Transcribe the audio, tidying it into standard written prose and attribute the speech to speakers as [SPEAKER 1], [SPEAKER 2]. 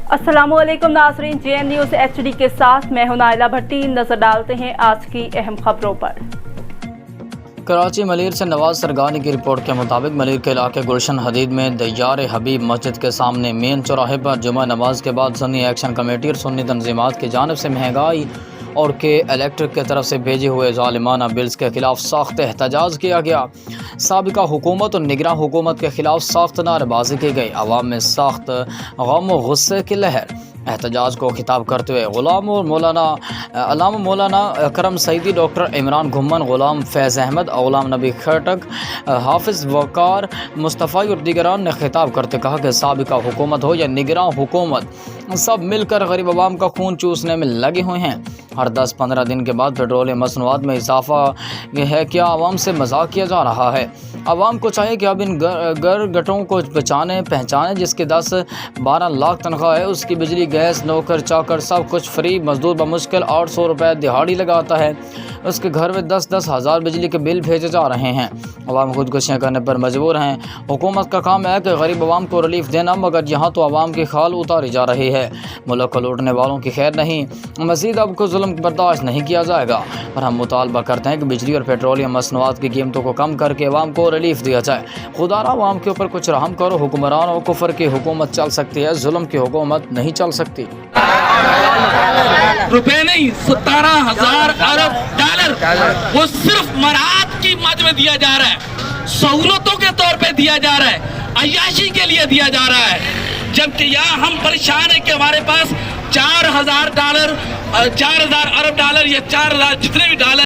[SPEAKER 1] अस्सलाम वालेकुम नाज़रीन, JN न्यूज़ HD के साथ मैं हूं नाइला भट्टी। नजर डालते हैं आज की अहम खबरों पर।
[SPEAKER 2] कराची मलीर से नवाज सरगानी की रिपोर्ट के मुताबिक मलीर के इलाके गुलशन हदीद में दयार हबीब मस्जिद के सामने मेन चौराहे पर जुमा नमाज के बाद सुन्नी एक्शन कमेटी और सुन्नी तंजीमात की जानिब से महंगाई और के इलेक्ट्रिक की तरफ से भेजे हुए ज़ालिमाना बिल्स के खिलाफ सख्त एहतजाज किया गया। साबिका हुकूमत और निगरान हुकूमत के खिलाफ सख्त नारेबाजी की गई। आवाम में सख्त गम और गुस्से की लहर। एहतजाज को खिताब करते हुए गुलाम मौलाना अकरम सईदी, डॉक्टर इमरान घुम्मन, गुलाम फैज़ अहमद, गुलाम नबी खटक, हाफिज़ वकार मुस्तफ़ा और दीगरान ने खिताब करते कहा कि साबिका हुकूमत हो या निगरान हुकूमत, सब मिलकर गरीब आवाम का खून चूसने में लगे हुए हैं। हर 10-15 दिन के बाद पेट्रोलियम मसनूआत में इजाफा है। क्या आवाम से मजाक किया जा रहा है? आवाम को चाहिए कि अब इन गटों को बचाने पहचाने, जिसके 10-12 लाख तनख्वाह है, उसकी बिजली गैस नौकर चाकर सब कुछ फ्री, मजदूर बमुश्किल 800 रुपये दिहाड़ी लगाता है, उसके घर में 10-10 हज़ार बिजली के बिल भेजे जा रहे हैं। आवाम खुदकुशियाँ करने पर मजबूर हैं। हुकूमत का काम है कि गरीब आवाम को रिलीफ देना, मगर यहाँ तो आवाम की खाल उतारी जा रही है। मुल्क को लूटने वालों की खैर नहीं। मज़ीद अब को जुल्म बर्दाश्त नहीं किया जाएगा और हम मुतालबा करते हैं कि बिजली और पेट्रोलियम मसनूआत की कीमतों को कम करके आवाम को रिलीफ दिया जाए। खुदारा आवाम के ऊपर कुछ रहम करो। हुक्मरान और कुफर की हुकूमत चल सकती है, जुल्म की हुकूमत नहीं चल सकती।
[SPEAKER 3] रुपए नहीं, 17,000 अरब डॉलर वो सिर्फ मराहत की मद में दिया जा रहा है, सहूलतों के तौर पे दिया जा रहा है, अय्याशी के लिए दिया जा रहा है। जबकि यहाँ हम परेशान है कि हमारे पास 4,000 अरब डॉलर या 4,000 जितने भी डॉलर